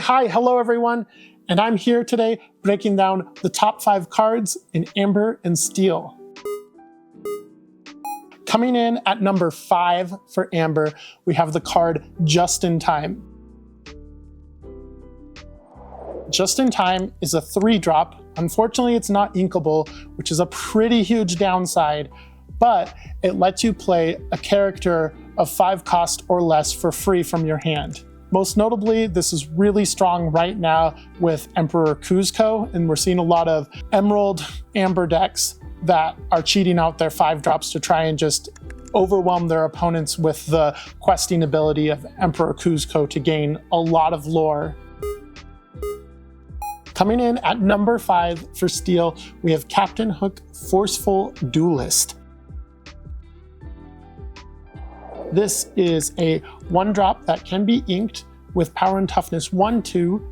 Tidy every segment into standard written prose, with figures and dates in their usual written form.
Hi, hello everyone, and I'm here today breaking down the top 5 cards in Amber and Steel. Coming in at number 5 for Amber, we have the card Just in Time. Just in Time is a 3-drop. Unfortunately, it's not inkable, which is a pretty huge downside, but it lets you play a character of 5 cost or less for free from your hand. Most notably, this is really strong right now with Emperor Kuzco, and we're seeing a lot of Emerald Amber decks that are cheating out their 5-drops to try and just overwhelm their opponents with the questing ability of Emperor Kuzco to gain a lot of lore. Coming in at number 5 for Steel, we have Captain Hook Forceful Duelist. This is a 1-drop that can be inked with power and toughness 1-2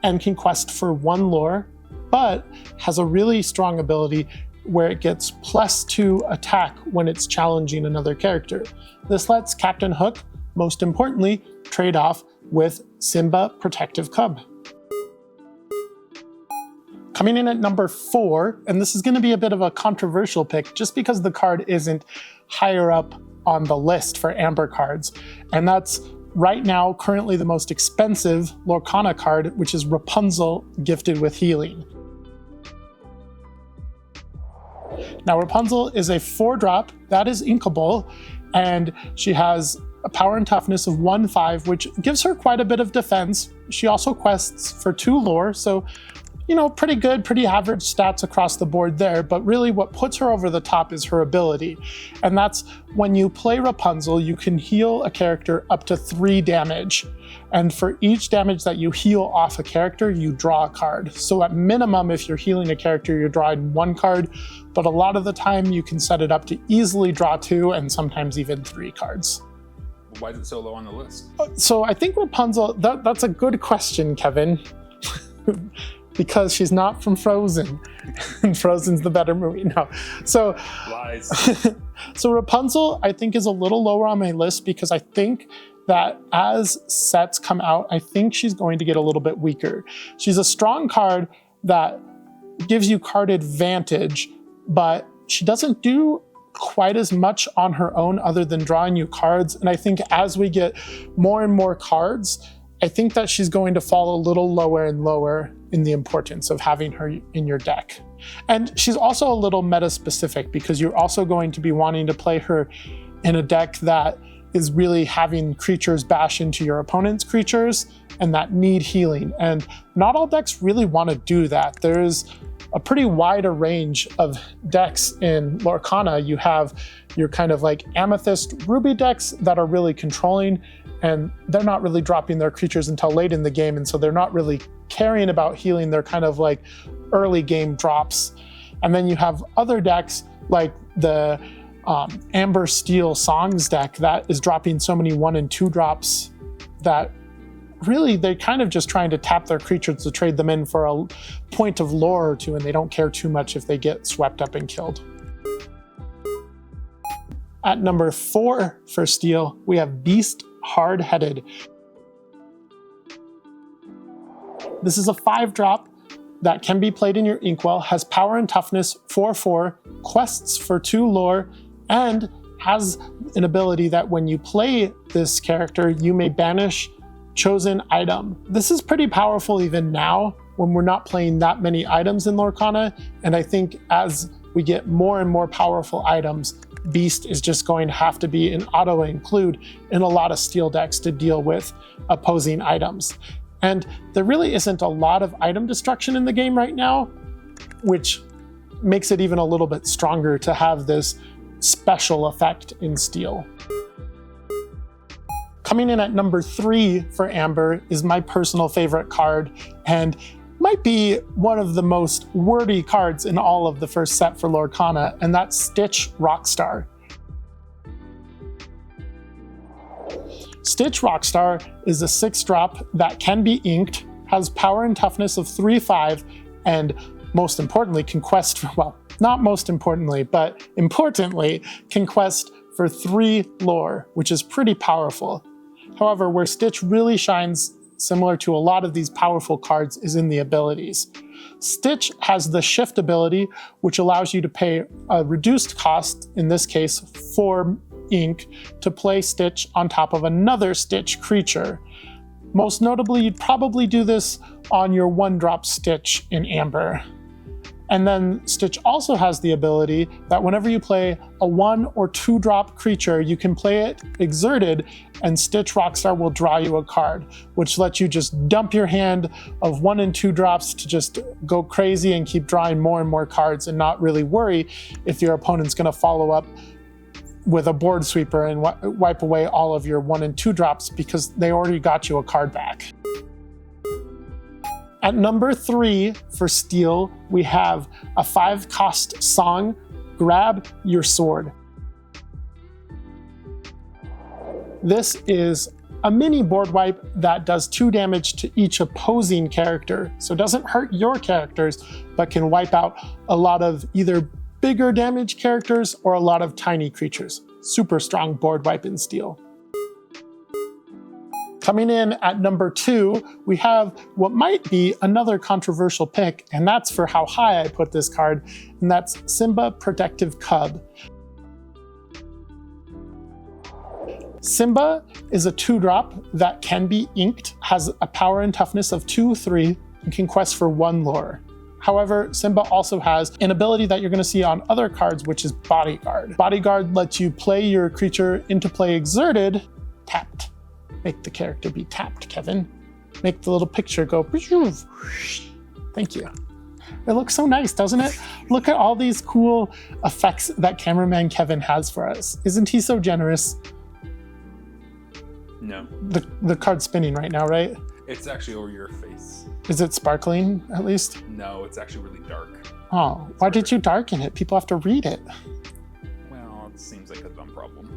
and can quest for 1 lore, but has a really strong ability where it gets +2 attack when it's challenging another character. This lets Captain Hook, most importantly, trade off with Simba Protective Cub. Coming in at number 4, and this is going to be a bit of a controversial pick just because the card isn't higher up on the list for Amber cards, and that's right now currently the most expensive Lorcana card, which is Rapunzel Gifted with Healing. Now Rapunzel is a 4-drop that is inkable, and she has a power and toughness of 1-5, which gives her quite a bit of defense. She also quests for 2 lore, so pretty good, pretty average stats across the board there, but really what puts her over the top is her ability. And that's when you play Rapunzel, you can heal a character up to 3 damage. And for each damage that you heal off a character, you draw a card. So at minimum, if you're healing a character, you're drawing 1 card, but a lot of the time you can set it up to easily draw 2 and sometimes even 3 cards. Why is it so low on the list? So I think Rapunzel, that's a good question, Kevin. Because she's not from Frozen, and Frozen's the better movie. No, so lies. So Rapunzel, I think, is a little lower on my list because I think that as sets come out, I think she's going to get a little bit weaker. She's a strong card that gives you card advantage, but she doesn't do quite as much on her own other than drawing you cards. And I think as we get more and more cards, I think that she's going to fall a little lower and lower in the importance of having her in your deck. And she's also a little meta-specific because you're also going to be wanting to play her in a deck that is really having creatures bash into your opponent's creatures and that need healing. And not all decks really want to do that. There's a pretty wide range of decks in Lorcana. You have your kind of like Amethyst Ruby decks that are really controlling, and they're not really dropping their creatures until late in the game, and so they're not really caring about healing. They're kind of like early game drops. And then you have other decks like the Amber Steel Songs deck that is dropping so many 1 and 2 drops that really they're kind of just trying to tap their creatures to trade them in for a point of lore or 2, and they don't care too much if they get swept up and killed. At number 4 for Steel, we have Beast Hard-Headed. This is a 5-drop that can be played in your Inkwell, has power and toughness 4-4, quests for 2 lore, and has an ability that when you play this character, you may banish chosen item. This is pretty powerful even now when we're not playing that many items in Lorcana, and I think as we get more and more powerful items, Beast is just going to have to be an auto-include in a lot of Steel decks to deal with opposing items. And there really isn't a lot of item destruction in the game right now, which makes it even a little bit stronger to have this special effect in Steel. Coming in at number 3 for Amber is my personal favorite card, and might be one of the most wordy cards in all of the first set for Lorcana, and that's Stitch Rockstar. Stitch Rockstar is a 6-drop that can be inked, has power and toughness of 3-5, and most importantly can quest, well, not most importantly, but importantly, can quest for 3 lore, which is pretty powerful. However, where Stitch really shines similar to a lot of these powerful cards, is in the abilities. Stitch has the shift ability, which allows you to pay a reduced cost, in this case 4 ink, to play Stitch on top of another Stitch creature. Most notably, you'd probably do this on your 1-drop Stitch in Amber. And then Stitch also has the ability that whenever you play a 1 or 2-drop creature, you can play it exerted, and Stitch Rockstar will draw you a card, which lets you just dump your hand of 1 and 2 drops to just go crazy and keep drawing more and more cards and not really worry if your opponent's going to follow up with a board sweeper and wipe away all of your 1 and 2 drops because they already got you a card back. At number 3 for Steel, we have a 5-cost song, Grab Your Sword. This is a mini board wipe that does 2 damage to each opposing character, so it doesn't hurt your characters, but can wipe out a lot of either bigger damage characters or a lot of tiny creatures. Super strong board wipe in Steel. Coming in at number 2, we have what might be another controversial pick, and that's for how high I put this card, and that's Simba Protective Cub. Simba is a 2-drop that can be inked, has a power and toughness of 2/3, and can quest for 1 lore. However, Simba also has an ability that you're going to see on other cards, which is Bodyguard. Bodyguard lets you play your creature into play exerted, tapped. Make the character be tapped, Kevin. Make the little picture go. Thank you. It looks so nice, doesn't it? Look at all these cool effects that cameraman Kevin has for us. Isn't he so generous? No. The card's spinning right now, right? It's actually over your face. Is it sparkling, at least? No, it's actually really dark. Oh, why did you darken it? People have to read it. Well, it seems like a dumb problem.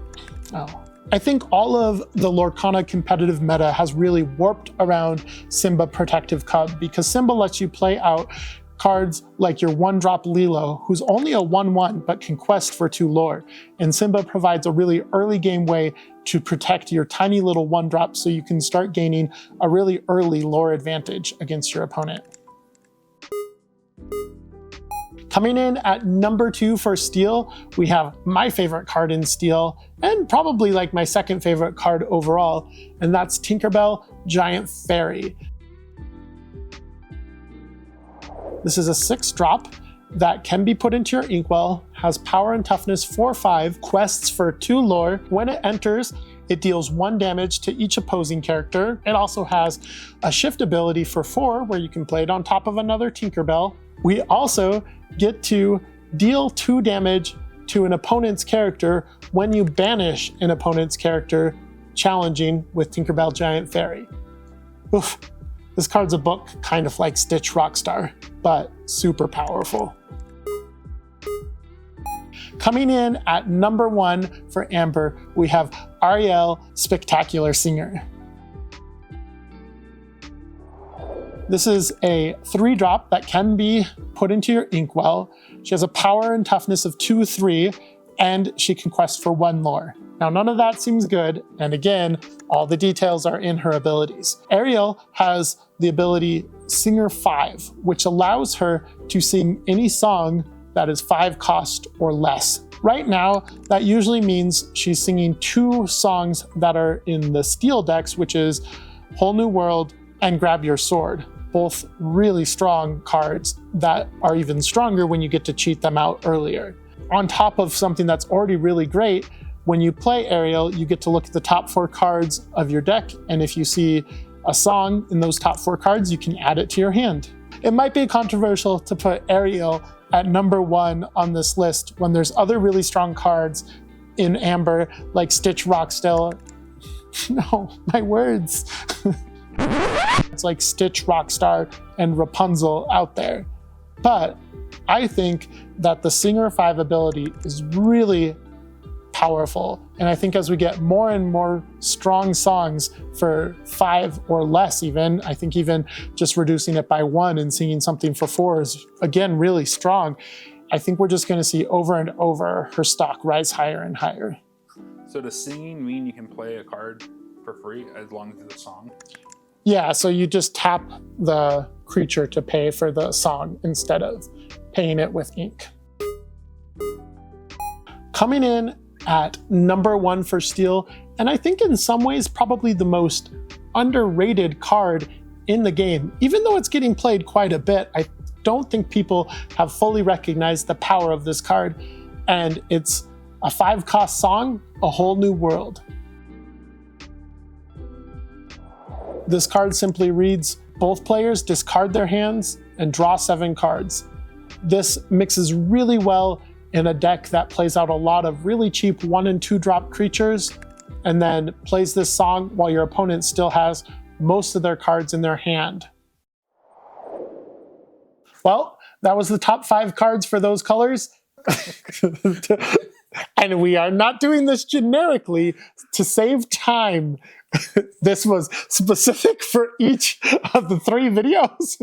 Oh. I think all of the Lorcana competitive meta has really warped around Simba Protective Cub because Simba lets you play out cards like your 1-drop Lilo, who's only a 1/1 but can quest for 2 lore. And Simba provides a really early game way to protect your tiny little 1-drop so you can start gaining a really early lore advantage against your opponent. Coming in at number 2 for Steel, we have my favorite card in Steel, and probably like my second favorite card overall, and that's Tinkerbell Giant Fairy. This is a 6-drop that can be put into your inkwell, has power and toughness 4/5, quests for 2 lore. When it enters, it deals 1 damage to each opposing character. It also has a shift ability for 4, where you can play it on top of another Tinkerbell. We also get to deal 2 damage to an opponent's character when you banish an opponent's character challenging with Tinkerbell Giant Fairy. Oof. This card's a book kind of like Stitch Rockstar, but super powerful. Coming in at number 1 for Amber, we have Ariel Spectacular Singer. This is a 3-drop that can be put into your inkwell. She has a power and toughness of 2/3, and she can quest for 1 lore. Now, none of that seems good, and again, all the details are in her abilities. Ariel has the ability Singer 5, which allows her to sing any song that is 5 cost or less. Right now, that usually means she's singing 2 songs that are in the Steel decks, which is Whole New World and Grab Your Sword. Both really strong cards that are even stronger when you get to cheat them out earlier. On top of something that's already really great, when you play Ariel, you get to look at the top 4 cards of your deck, and if you see a song in those top 4 cards, you can add it to your hand. It might be controversial to put Ariel at number 1 on this list when there's other really strong cards in Amber, like Stitch Rockstar. No, my words. It's like Stitch Rockstar and Rapunzel out there. But I think that the Singer 5 ability is really powerful. And I think as we get more and more strong songs for 5 or less even, I think even just reducing it by 1 and singing something for 4 is, again, really strong. I think we're just going to see over and over her stock rise higher and higher. So does singing mean you can play a card for free as long as it's a song? Yeah, so you just tap the creature to pay for the song instead of paying it with ink. Coming in at number 1 for Steel, and I think in some ways probably the most underrated card in the game. Even though it's getting played quite a bit, I don't think people have fully recognized the power of this card. And it's a 5-cost song, A Whole New World. This card simply reads, both players discard their hands and draw 7 cards. This mixes really well in a deck that plays out a lot of really cheap 1 and 2 drop creatures, and then plays this song while your opponent still has most of their cards in their hand. Well, that was the top 5 cards for those colors. And we are not doing this generically to save time. This was specific for each of the 3 videos.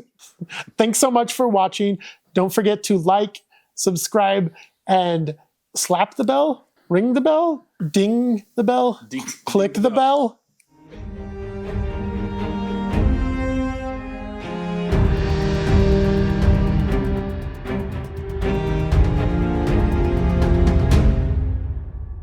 Thanks so much for watching. Don't forget to like, subscribe, and slap the bell, ring the bell, ding the bell, click the bell.